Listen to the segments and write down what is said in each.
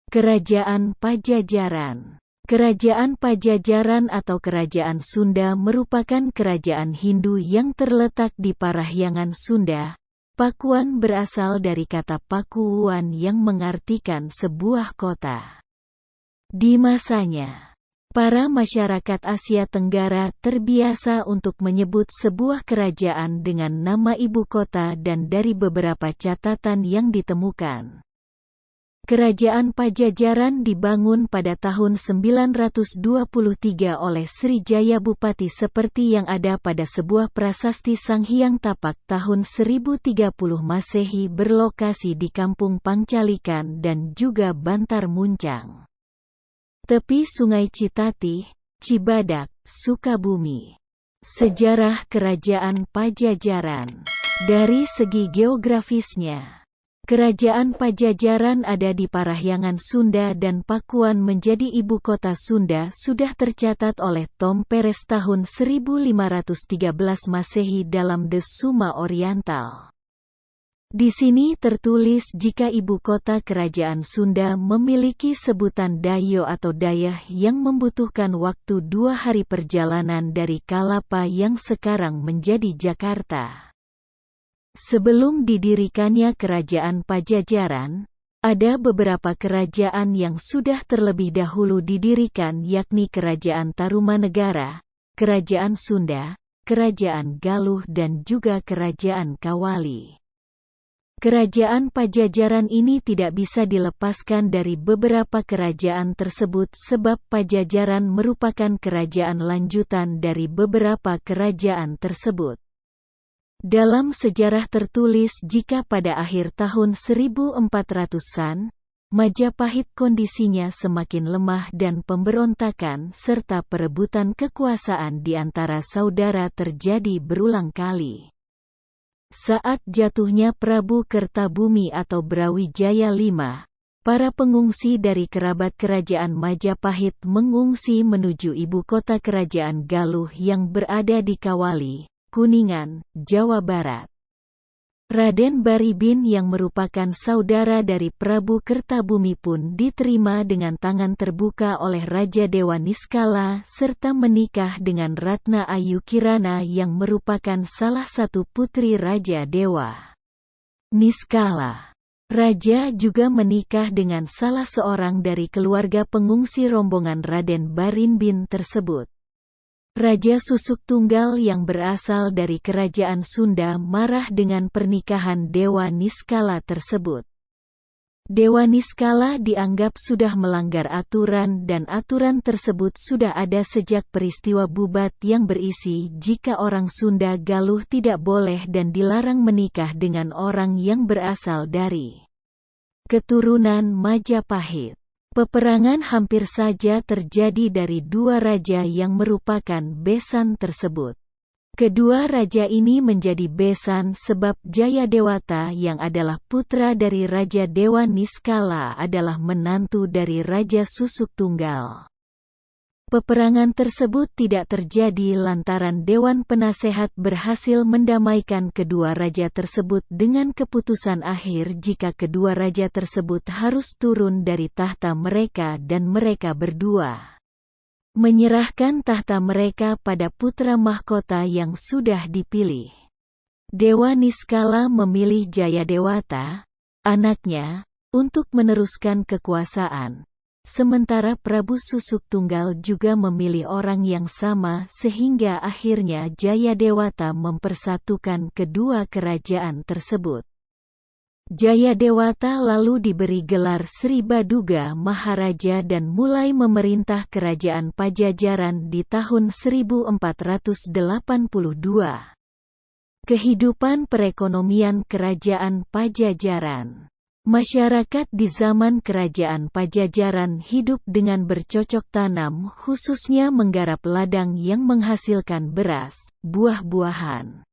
Kerajaan Pajajaran. Kerajaan Pajajaran atau Kerajaan Sunda merupakan kerajaan Hindu yang terletak di Parahyangan Sunda. Pakuan berasal dari kata Pakuwuan yang mengartikan sebuah kota. Di masanya, para masyarakat Asia Tenggara terbiasa untuk menyebut sebuah kerajaan dengan nama ibu kota, dan dari beberapa catatan yang ditemukan, Kerajaan Pajajaran dibangun pada tahun 923 oleh Srijaya Bupati seperti yang ada pada sebuah prasasti Sang Hyang Tapak tahun 1030 Masehi berlokasi di Kampung Pangcalikan dan juga Bantar Muncang, tepi Sungai Citatih, Cibadak, Sukabumi. Sejarah Kerajaan Pajajaran. Dari segi geografisnya, Kerajaan Pajajaran ada di Parahyangan Sunda dan Pakuan menjadi ibu kota Sunda sudah tercatat oleh Tom Perez tahun 1513 Masehi dalam The Suma Oriental. Di sini tertulis jika ibu kota kerajaan Sunda memiliki sebutan Dayo atau Dayah yang membutuhkan waktu 2 hari perjalanan dari Kalapa yang sekarang menjadi Jakarta. Sebelum didirikannya Kerajaan Pajajaran, ada beberapa kerajaan yang sudah terlebih dahulu didirikan, yakni Kerajaan Tarumanegara, Kerajaan Sunda, Kerajaan Galuh dan juga Kerajaan Kawali. Kerajaan Pajajaran ini tidak bisa dilepaskan dari beberapa kerajaan tersebut sebab Pajajaran merupakan kerajaan lanjutan dari beberapa kerajaan tersebut. Dalam sejarah tertulis jika pada akhir tahun 1400-an, Majapahit kondisinya semakin lemah dan pemberontakan serta perebutan kekuasaan di antara saudara terjadi berulang kali. Saat jatuhnya Prabu Kertabumi atau Brawijaya V, para pengungsi dari kerabat kerajaan Majapahit mengungsi menuju ibu kota kerajaan Galuh yang berada di Kawali, Kuningan, Jawa Barat. Raden Baribin yang merupakan saudara dari Prabu Kertabumi pun diterima dengan tangan terbuka oleh Raja Dewa Niskala serta menikah dengan Ratna Ayu Kirana yang merupakan salah satu putri Raja Dewa Niskala. Raja juga menikah dengan salah seorang dari keluarga pengungsi rombongan Raden Baribin tersebut. Raja Susuk Tunggal yang berasal dari kerajaan Sunda marah dengan pernikahan Dewa Niskala tersebut. Dewa Niskala dianggap sudah melanggar aturan dan aturan tersebut sudah ada sejak peristiwa Bubat yang berisi jika orang Sunda Galuh tidak boleh dan dilarang menikah dengan orang yang berasal dari keturunan Majapahit. Peperangan hampir saja terjadi dari dua raja yang merupakan besan tersebut. Kedua raja ini menjadi besan sebab Jayadewata yang adalah putra dari Raja Dewa Niskala adalah menantu dari Raja Susuk Tunggal. Peperangan tersebut tidak terjadi lantaran Dewan Penasehat berhasil mendamaikan kedua raja tersebut dengan keputusan akhir jika kedua raja tersebut harus turun dari tahta mereka dan mereka berdua menyerahkan tahta mereka pada putra mahkota yang sudah dipilih. Dewa Niskala memilih Jayadewata, anaknya, untuk meneruskan kekuasaan. Sementara Prabu Susuk Tunggal juga memilih orang yang sama sehingga akhirnya Jayadewata mempersatukan kedua kerajaan tersebut. Jayadewata lalu diberi gelar Sri Baduga Maharaja dan mulai memerintah kerajaan Pajajaran di tahun 1482. Kehidupan perekonomian kerajaan Pajajaran. Masyarakat di zaman kerajaan Pajajaran hidup dengan bercocok tanam, khususnya menggarap ladang yang menghasilkan beras, buah-buahan,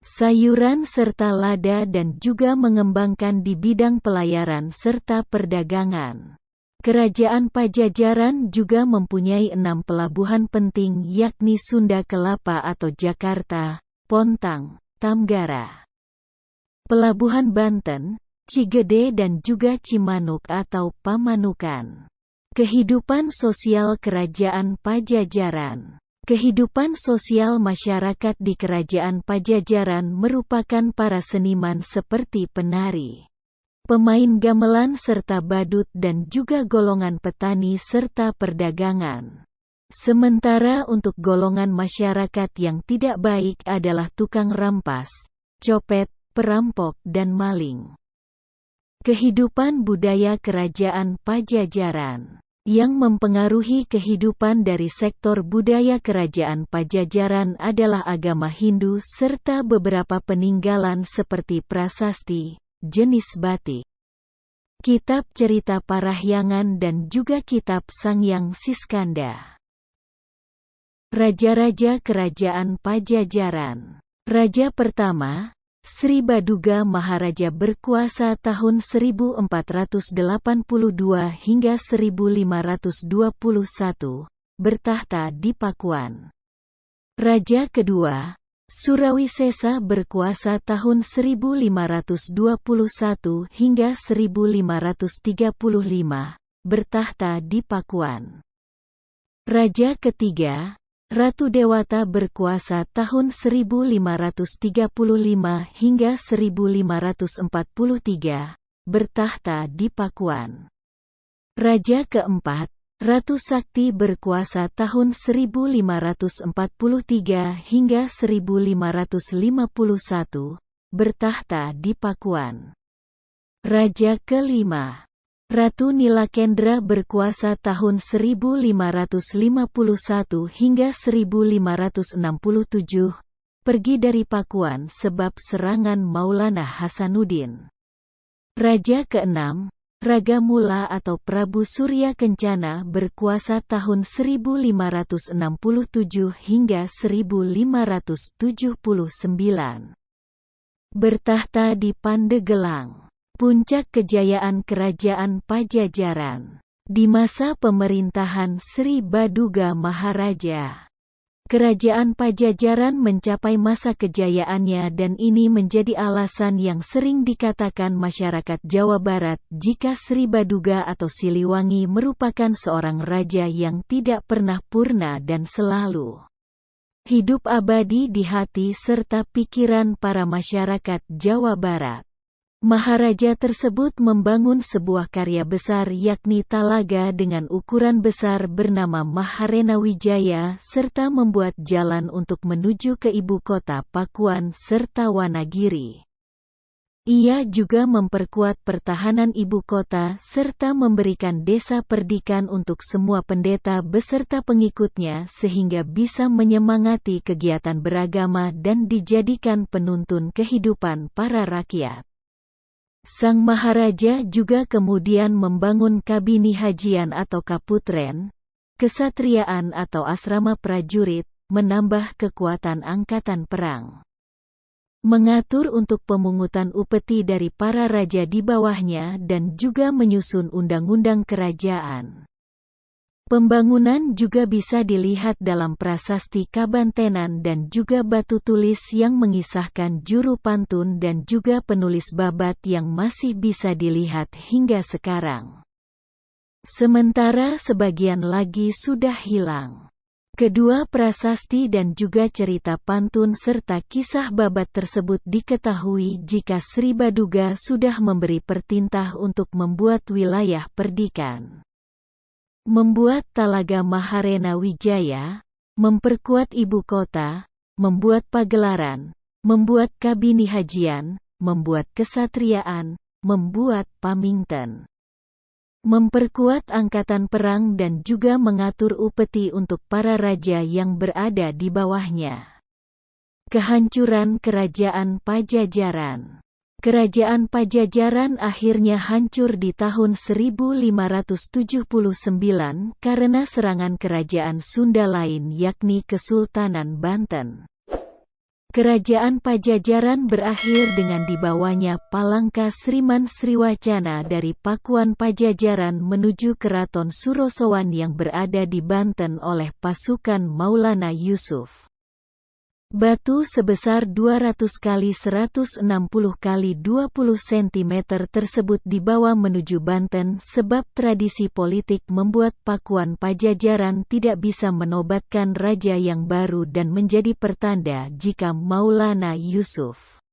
sayuran serta lada dan juga mengembangkan di bidang pelayaran serta perdagangan. Kerajaan Pajajaran juga mempunyai 6 pelabuhan penting yakni Sunda Kelapa atau Jakarta, Pontang, Tamgara, Pelabuhan Banten, Cigede dan juga Cimanuk atau Pamanukan. Kehidupan sosial Kerajaan Pajajaran. Kehidupan sosial masyarakat di Kerajaan Pajajaran merupakan para seniman seperti penari, pemain gamelan serta badut dan juga golongan petani serta perdagangan. Sementara untuk golongan masyarakat yang tidak baik adalah tukang rampas, copet, perampok dan maling. Kehidupan budaya Kerajaan Pajajaran. Yang mempengaruhi kehidupan dari sektor budaya Kerajaan Pajajaran adalah agama Hindu serta beberapa peninggalan seperti prasasti, jenis batik, kitab cerita Parahyangan dan juga kitab Sangyang Siskanda. Raja-raja Kerajaan Pajajaran. Raja pertama, Sri Baduga Maharaja berkuasa tahun 1482 hingga 1521, bertahta di Pakuan. Raja kedua, Surawisesa berkuasa tahun 1521 hingga 1535, bertahta di Pakuan. Raja ketiga, Ratu Dewata berkuasa tahun 1535 hingga 1543, bertahta di Pakuan. Raja keempat, Ratu Sakti berkuasa tahun 1543 hingga 1551, bertahta di Pakuan. Raja kelima, Ratu Nilakendra berkuasa tahun 1551 hingga 1567, pergi dari Pakuan sebab serangan Maulana Hasanuddin. Raja keenam, Raga Mula atau Prabu Surya Kencana berkuasa tahun 1567 hingga 1579. Bertahta di Pandegelang. Puncak kejayaan Kerajaan Pajajaran. Di masa pemerintahan Sri Baduga Maharaja, Kerajaan Pajajaran mencapai masa kejayaannya dan ini menjadi alasan yang sering dikatakan masyarakat Jawa Barat jika Sri Baduga atau Siliwangi merupakan seorang raja yang tidak pernah purna dan selalu hidup abadi di hati serta pikiran para masyarakat Jawa Barat. Maharaja tersebut membangun sebuah karya besar yakni talaga dengan ukuran besar bernama Maharena Wijaya serta membuat jalan untuk menuju ke ibu kota Pakuan serta Wanagiri. Ia juga memperkuat pertahanan ibu kota serta memberikan desa perdikan untuk semua pendeta beserta pengikutnya sehingga bisa menyemangati kegiatan beragama dan dijadikan penuntun kehidupan para rakyat. Sang Maharaja juga kemudian membangun kabini hajian atau kaputren, kesatriaan atau asrama prajurit, menambah kekuatan angkatan perang. Mengatur untuk pemungutan upeti dari para raja di bawahnya dan juga menyusun undang-undang kerajaan. Pembangunan juga bisa dilihat dalam prasasti Kabantenan dan juga batu tulis yang mengisahkan juru pantun dan juga penulis babat yang masih bisa dilihat hingga sekarang. Sementara sebagian lagi sudah hilang. Kedua prasasti dan juga cerita pantun serta kisah babat tersebut diketahui jika Sri Baduga sudah memberi pertintah untuk membuat wilayah perdikan. Membuat talaga Maharena Wijaya, memperkuat ibu kota, membuat pagelaran, membuat kabini hajian, membuat kesatriaan, membuat pamingten, memperkuat angkatan perang dan juga mengatur upeti untuk para raja yang berada di bawahnya. Kehancuran Kerajaan Pajajaran. Kerajaan Pajajaran akhirnya hancur di tahun 1579 karena serangan kerajaan Sunda lain yakni Kesultanan Banten. Kerajaan Pajajaran berakhir dengan dibawanya Palangka Sriman Sriwacana dari Pakuan Pajajaran menuju Keraton Surosowan yang berada di Banten oleh pasukan Maulana Yusuf. Batu sebesar 200 kali 160 kali 20 cm tersebut dibawa menuju Banten sebab tradisi politik membuat Pakuan Pajajaran tidak bisa menobatkan raja yang baru dan menjadi pertanda jika Maulana Yusuf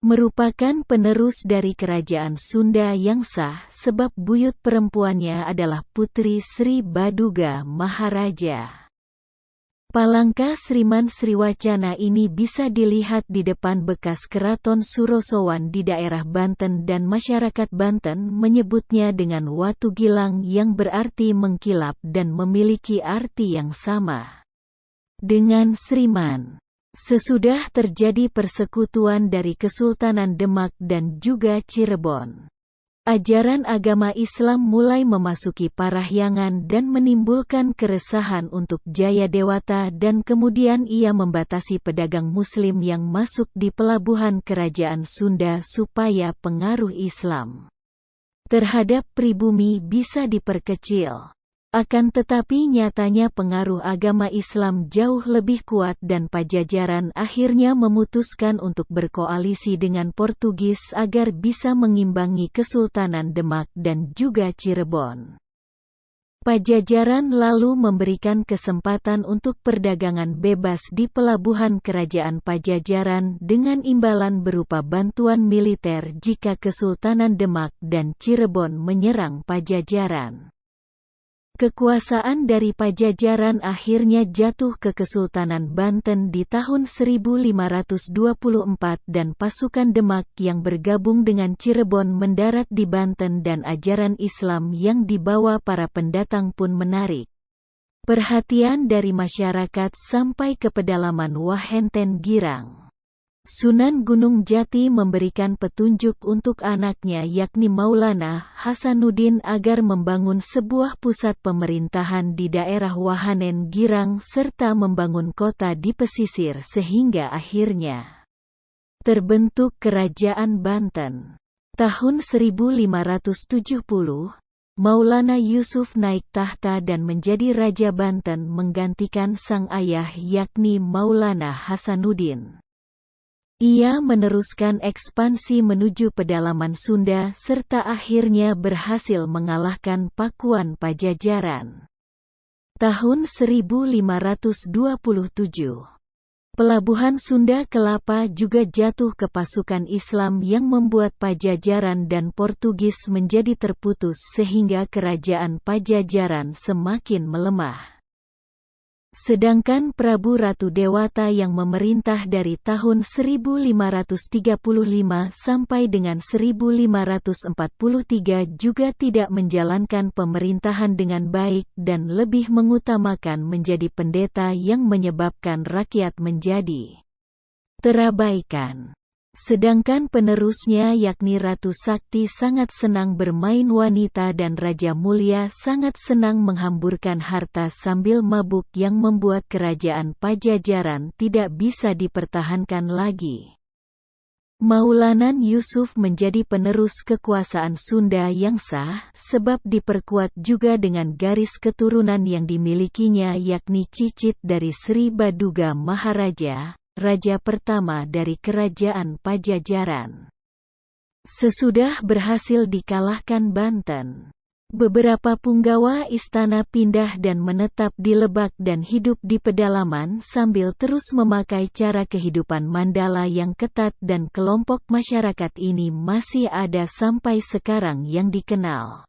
merupakan penerus dari kerajaan Sunda yang sah sebab buyut perempuannya adalah Putri Sri Baduga Maharaja. Palangka Sriman Sriwacana ini bisa dilihat di depan bekas Keraton Surosowan di daerah Banten dan masyarakat Banten menyebutnya dengan Watu Gilang yang berarti mengkilap dan memiliki arti yang sama dengan Sriman. Sesudah terjadi persekutuan dari Kesultanan Demak dan juga Cirebon, ajaran agama Islam mulai memasuki Parahyangan dan menimbulkan keresahan untuk Jayadewata dan kemudian ia membatasi pedagang Muslim yang masuk di pelabuhan kerajaan Sunda supaya pengaruh Islam terhadap pribumi bisa diperkecil. Akan tetapi nyatanya pengaruh agama Islam jauh lebih kuat dan Pajajaran akhirnya memutuskan untuk berkoalisi dengan Portugis agar bisa mengimbangi Kesultanan Demak dan juga Cirebon. Pajajaran lalu memberikan kesempatan untuk perdagangan bebas di pelabuhan kerajaan Pajajaran dengan imbalan berupa bantuan militer jika Kesultanan Demak dan Cirebon menyerang Pajajaran. Kekuasaan dari Pajajaran akhirnya jatuh ke Kesultanan Banten di tahun 1524 dan pasukan Demak yang bergabung dengan Cirebon mendarat di Banten dan ajaran Islam yang dibawa para pendatang pun menarik perhatian dari masyarakat sampai ke pedalaman Wahenten Girang. Sunan Gunung Jati memberikan petunjuk untuk anaknya yakni Maulana Hasanuddin agar membangun sebuah pusat pemerintahan di daerah Wahanen Girang serta membangun kota di pesisir sehingga akhirnya terbentuk Kerajaan Banten. Tahun 1570, Maulana Yusuf naik tahta dan menjadi Raja Banten menggantikan sang ayah yakni Maulana Hasanuddin. Ia meneruskan ekspansi menuju pedalaman Sunda serta akhirnya berhasil mengalahkan Pakuan Pajajaran. Tahun 1527, pelabuhan Sunda Kelapa juga jatuh ke pasukan Islam yang membuat Pajajaran dan Portugis menjadi terputus sehingga kerajaan Pajajaran semakin melemah. Sedangkan Prabu Ratu Dewata yang memerintah dari tahun 1535 sampai dengan 1543 juga tidak menjalankan pemerintahan dengan baik dan lebih mengutamakan menjadi pendeta yang menyebabkan rakyat menjadi terabaikan. Sedangkan penerusnya yakni Ratu Sakti sangat senang bermain wanita dan Raja Mulia sangat senang menghamburkan harta sambil mabuk yang membuat kerajaan Pajajaran tidak bisa dipertahankan lagi. Maulana Yusuf menjadi penerus kekuasaan Sunda yang sah sebab diperkuat juga dengan garis keturunan yang dimilikinya yakni cicit dari Sri Baduga Maharaja, raja pertama dari kerajaan Pajajaran. Sesudah berhasil dikalahkan Banten, beberapa punggawa istana pindah dan menetap di Lebak dan hidup di pedalaman sambil terus memakai cara kehidupan Mandala yang ketat dan kelompok masyarakat ini masih ada sampai sekarang yang dikenal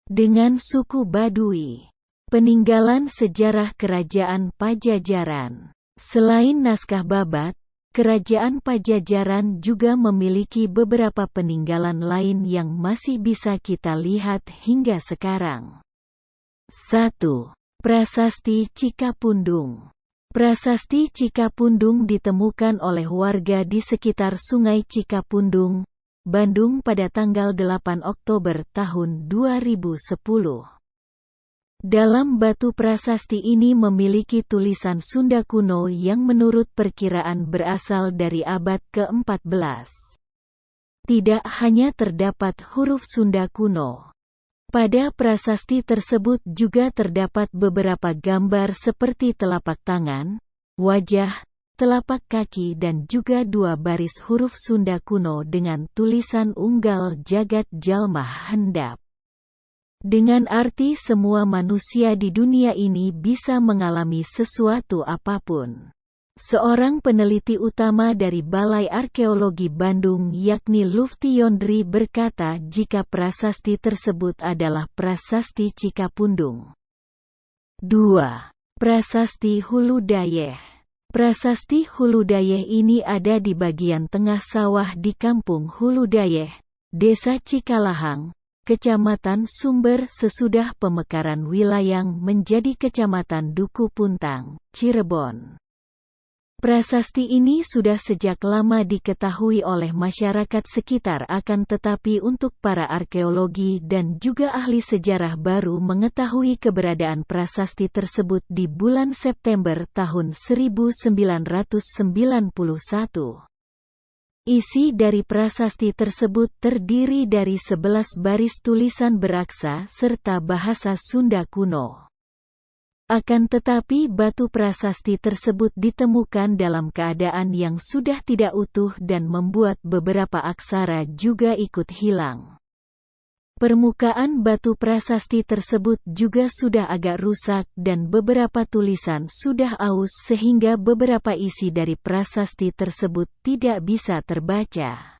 dengan suku Baduy. Peninggalan sejarah kerajaan Pajajaran. Selain naskah babat, kerajaan Pajajaran juga memiliki beberapa peninggalan lain yang masih bisa kita lihat hingga sekarang. 1. Prasasti Cikapundung. Prasasti Cikapundung ditemukan oleh warga di sekitar Sungai Cikapundung, Bandung pada tanggal 8 Oktober tahun 2010. Dalam batu prasasti ini memiliki tulisan Sunda kuno yang menurut perkiraan berasal dari abad ke-14. Tidak hanya terdapat huruf Sunda kuno. Pada prasasti tersebut juga terdapat beberapa gambar seperti telapak tangan, wajah, telapak kaki dan juga 2 baris huruf Sunda kuno dengan tulisan unggal Jagat Jalma Hendap. Dengan arti semua manusia di dunia ini bisa mengalami sesuatu apapun. Seorang peneliti utama dari Balai Arkeologi Bandung yakni Lufti Yondri berkata jika prasasti tersebut adalah prasasti Cikapundung. 2. Prasasti Hulu Dayeh. Prasasti Hulu Dayeh ini ada di bagian tengah sawah di Kampung Hulu Dayeh, Desa Cikalahang, Kecamatan Sumber sesudah pemekaran Wilayang menjadi Kecamatan Duku Puntang, Cirebon. Prasasti ini sudah sejak lama diketahui oleh masyarakat sekitar akan tetapi untuk para arkeologi dan juga ahli sejarah baru mengetahui keberadaan prasasti tersebut di bulan September tahun 1991. Isi dari prasasti tersebut terdiri dari 11 baris tulisan beraksa serta bahasa Sunda kuno. Akan tetapi batu prasasti tersebut ditemukan dalam keadaan yang sudah tidak utuh dan membuat beberapa aksara juga ikut hilang. Permukaan batu prasasti tersebut juga sudah agak rusak dan beberapa tulisan sudah aus sehingga beberapa isi dari prasasti tersebut tidak bisa terbaca.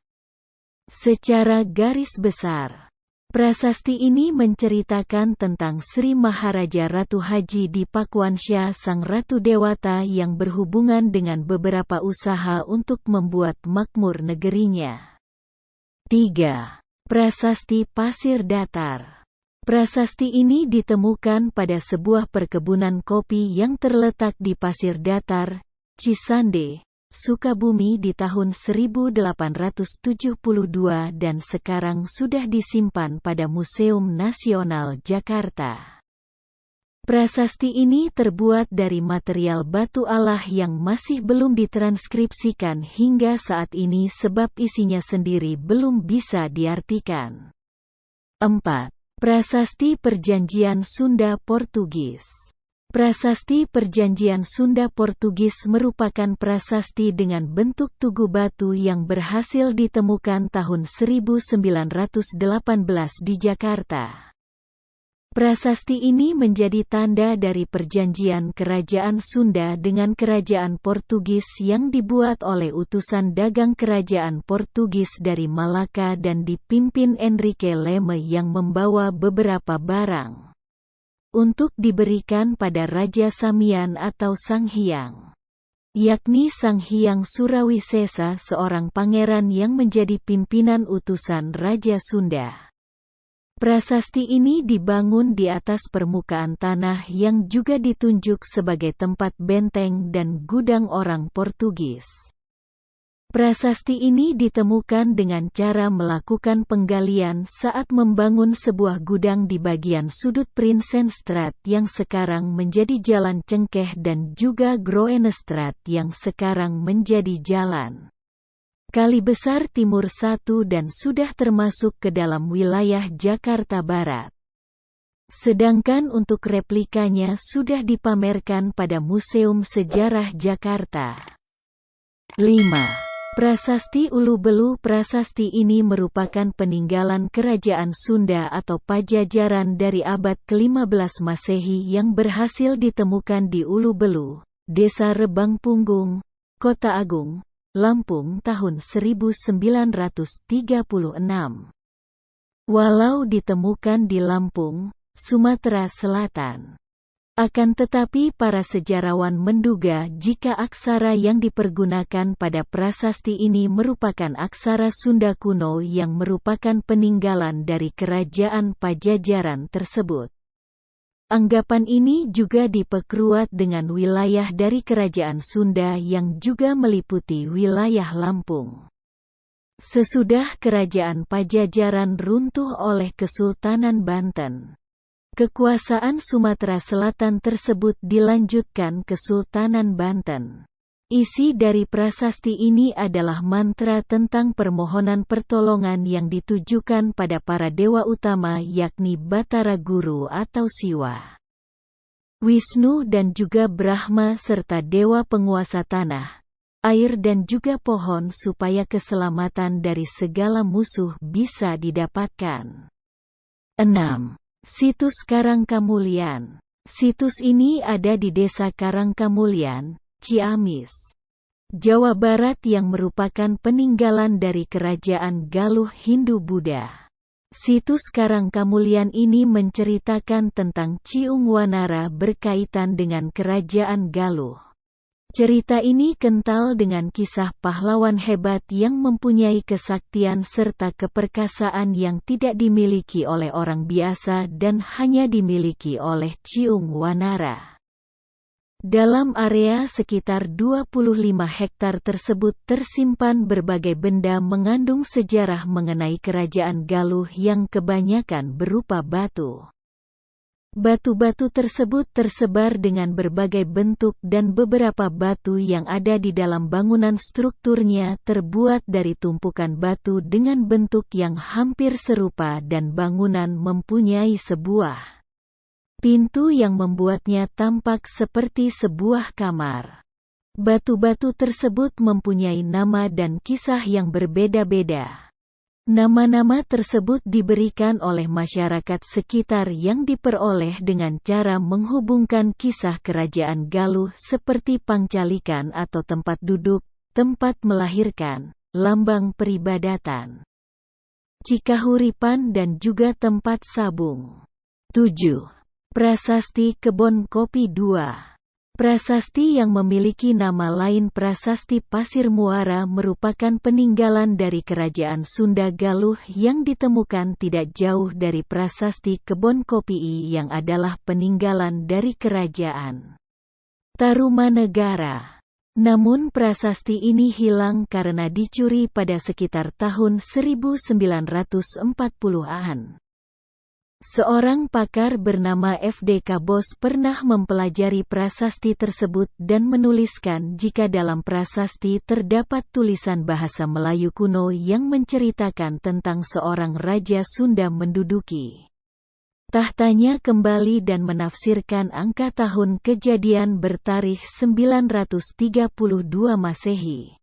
Secara garis besar, prasasti ini menceritakan tentang Sri Maharaja Ratu Haji di Pakuansya Sang Ratu Dewata yang berhubungan dengan beberapa usaha untuk membuat makmur negerinya. 3. Prasasti Pasir Datar. Prasasti ini ditemukan pada sebuah perkebunan kopi yang terletak di Pasir Datar, Cisande, Sukabumi di tahun 1872 dan sekarang sudah disimpan pada Museum Nasional Jakarta. Prasasti ini terbuat dari material batu alah yang masih belum ditranskripsikan hingga saat ini sebab isinya sendiri belum bisa diartikan. 4. Prasasti Perjanjian Sunda Portugis. Prasasti Perjanjian Sunda Portugis merupakan prasasti dengan bentuk tugu batu yang berhasil ditemukan tahun 1918 di Jakarta. Prasasti ini menjadi tanda dari perjanjian Kerajaan Sunda dengan Kerajaan Portugis yang dibuat oleh utusan dagang Kerajaan Portugis dari Malaka dan dipimpin Enrique Leme yang membawa beberapa barang untuk diberikan pada Raja Samian atau Sang Hyang, yakni Sang Hyang Surawisesa, seorang pangeran yang menjadi pimpinan utusan Raja Sunda. Prasasti ini dibangun di atas permukaan tanah yang juga ditunjuk sebagai tempat benteng dan gudang orang Portugis. Prasasti ini ditemukan dengan cara melakukan penggalian saat membangun sebuah gudang di bagian sudut Prinsenstraat yang sekarang menjadi Jalan Cengkeh dan juga Groenestraat yang sekarang menjadi Jalan Kali Besar Timur 1 dan sudah termasuk ke dalam wilayah Jakarta Barat. Sedangkan untuk replikanya sudah dipamerkan pada Museum Sejarah Jakarta. 5. Prasasti Ulu Belu. Prasasti ini merupakan peninggalan Kerajaan Sunda atau Pajajaran dari abad ke-15 Masehi yang berhasil ditemukan di Ulu Belu, Desa Rebang Punggung, Kota Agung, Lampung tahun 1936. Walau ditemukan di Lampung, Sumatera Selatan, akan tetapi para sejarawan menduga jika aksara yang dipergunakan pada prasasti ini merupakan aksara Sunda kuno yang merupakan peninggalan dari Kerajaan Pajajaran tersebut. Anggapan ini juga diperkuat dengan wilayah dari Kerajaan Sunda yang juga meliputi wilayah Lampung. Sesudah Kerajaan Pajajaran runtuh oleh Kesultanan Banten, kekuasaan Sumatera Selatan tersebut dilanjutkan Kesultanan Banten. Isi dari prasasti ini adalah mantra tentang permohonan pertolongan yang ditujukan pada para dewa utama yakni Batara Guru atau Siwa, Wisnu dan juga Brahma serta dewa penguasa tanah, air dan juga pohon supaya keselamatan dari segala musuh bisa didapatkan. 6. Situs Karangkamulian. Situs ini ada di Desa Karangkamulian, Ciamis, Jawa Barat yang merupakan peninggalan dari Kerajaan Galuh Hindu-Buddha. Situs Karangkamulian ini menceritakan tentang Ciung Wanara berkaitan dengan Kerajaan Galuh. Cerita ini kental dengan kisah pahlawan hebat yang mempunyai kesaktian serta keperkasaan yang tidak dimiliki oleh orang biasa dan hanya dimiliki oleh Ciung Wanara. Dalam area sekitar 25 hektar tersebut tersimpan berbagai benda mengandung sejarah mengenai Kerajaan Galuh yang kebanyakan berupa batu. Batu-batu tersebut tersebar dengan berbagai bentuk dan beberapa batu yang ada di dalam bangunan strukturnya terbuat dari tumpukan batu dengan bentuk yang hampir serupa dan bangunan mempunyai sebuah pintu yang membuatnya tampak seperti sebuah kamar. Batu-batu tersebut mempunyai nama dan kisah yang berbeda-beda. Nama-nama tersebut diberikan oleh masyarakat sekitar yang diperoleh dengan cara menghubungkan kisah Kerajaan Galuh seperti pangcalikan atau tempat duduk, tempat melahirkan, lambang peribadatan, cikahuripan dan juga tempat sabung. 7. Prasasti Kebon Kopi 2. Prasasti yang memiliki nama lain Prasasti Pasir Muara merupakan peninggalan dari Kerajaan Sunda Galuh yang ditemukan tidak jauh dari Prasasti Kebon Kopi yang adalah peninggalan dari Kerajaan Tarumanegara. Namun prasasti ini hilang karena dicuri pada sekitar tahun 1940-an. Seorang pakar bernama F.D.K. Bos pernah mempelajari prasasti tersebut dan menuliskan jika dalam prasasti terdapat tulisan bahasa Melayu kuno yang menceritakan tentang seorang Raja Sunda menduduki tahtanya kembali dan menafsirkan angka tahun kejadian bertarikh 932 Masehi.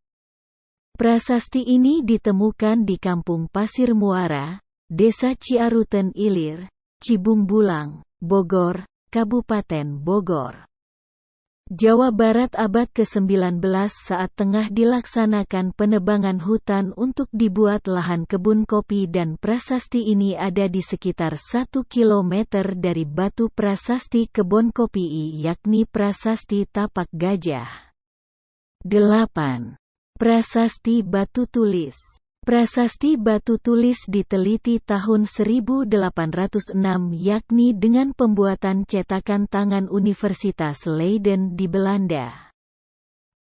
Prasasti ini ditemukan di Kampung Pasir Muara, Desa Ciaruten Ilir, Cibung Bulang, Bogor, Kabupaten Bogor, Jawa Barat abad ke-19 saat tengah dilaksanakan penebangan hutan untuk dibuat lahan kebun kopi dan prasasti ini ada di sekitar 1 kilometer dari batu prasasti kebun kopi yakni Prasasti Tapak Gajah. 8. Prasasti Batu Tulis. Prasasti batu tulis diteliti tahun 1806 yakni dengan pembuatan cetakan tangan Universitas Leiden di Belanda.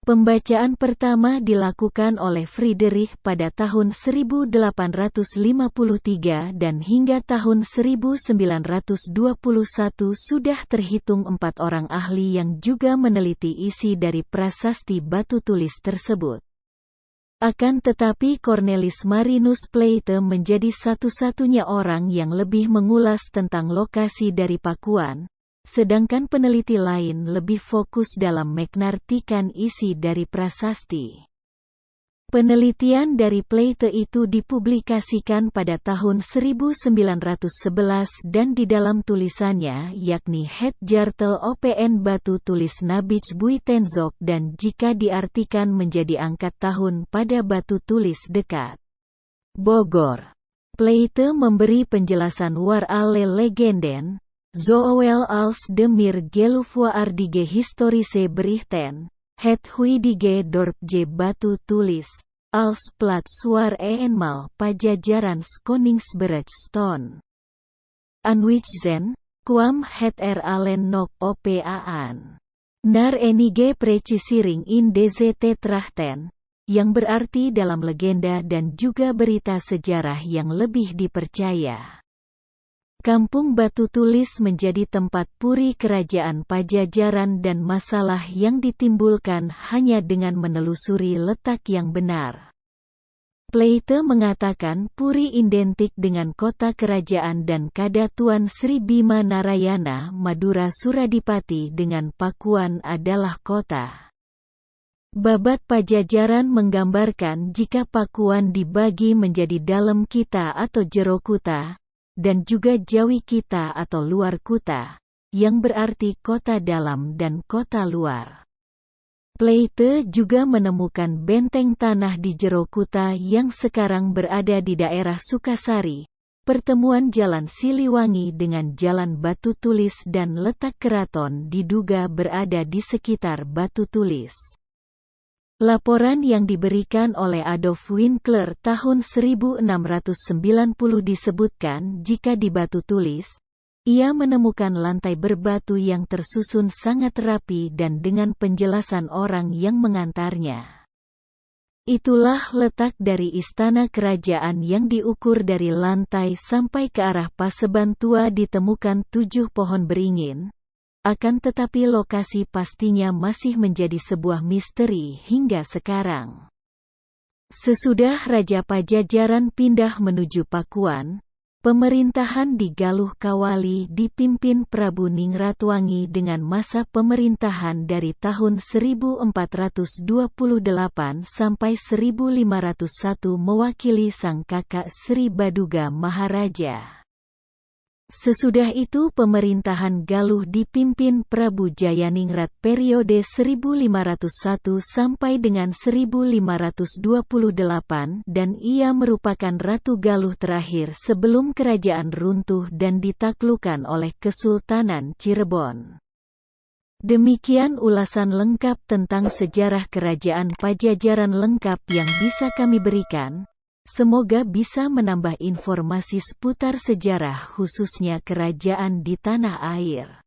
Pembacaan pertama dilakukan oleh Friedrich pada tahun 1853 dan hingga tahun 1921 sudah terhitung 4 orang ahli yang juga meneliti isi dari prasasti batu tulis tersebut. Akan tetapi Cornelis Marinus Pleyte menjadi satu-satunya orang yang lebih mengulas tentang lokasi dari Pakuan, sedangkan peneliti lain lebih fokus dalam mengartikan isi dari prasasti. Penelitian dari Pleyte itu dipublikasikan pada tahun 1911 dan di dalam tulisannya yakni Het Jartel Opn Batu Tulis Nabij Buitenzok dan jika diartikan menjadi angkat tahun pada batu tulis dekat Bogor. Pleyte memberi penjelasan war alle legenden, zoowel als de meer geloofwaardige historische berichten. Het huidige dorp J Batu Tulis, als plaats waar eenmaal Pajajaran's Koningsbrug stond. Aanwijzen, kwam het er alleen nog op aan. Naar enige precisering in deze tetrachten, yang berarti dalam legenda dan juga berita sejarah yang lebih dipercaya. Kampung Batu Tulis menjadi tempat puri kerajaan Pajajaran dan masalah yang ditimbulkan hanya dengan menelusuri letak yang benar. Pleyte mengatakan puri identik dengan kota kerajaan dan Kadatuan Sri Bima Narayana Madura Suradipati dengan Pakuan adalah kota Babat Pajajaran menggambarkan jika Pakuan dibagi menjadi dalam kita atau jero kuta, dan juga Jawi kita atau luar kuta, yang berarti kota dalam dan kota luar. Plaete juga menemukan benteng tanah di jero kuta yang sekarang berada di daerah Sukasari, pertemuan Jalan Siliwangi dengan Jalan Batu Tulis dan letak keraton diduga berada di sekitar Batu Tulis. Laporan yang diberikan oleh Adolf Winkler tahun 1690 disebutkan jika di Batu Tulis, ia menemukan lantai berbatu yang tersusun sangat rapi dan dengan penjelasan orang yang mengantarnya. Itulah letak dari istana kerajaan yang diukur dari lantai sampai ke arah Paseban Tua ditemukan 7 pohon beringin, akan tetapi lokasi pastinya masih menjadi sebuah misteri hingga sekarang. Sesudah Raja Pajajaran pindah menuju Pakuan, pemerintahan di Galuh Kawali dipimpin Prabu Ningratwangi dengan masa pemerintahan dari tahun 1428 sampai 1501 mewakili sang kakak Sri Baduga Maharaja. Sesudah itu pemerintahan Galuh dipimpin Prabu Jayaningrat periode 1501 sampai dengan 1528 dan ia merupakan Ratu Galuh terakhir sebelum kerajaan runtuh dan ditaklukkan oleh Kesultanan Cirebon. Demikian ulasan lengkap tentang sejarah Kerajaan Pajajaran lengkap yang bisa kami berikan. Semoga bisa menambah informasi seputar sejarah khususnya kerajaan di tanah air.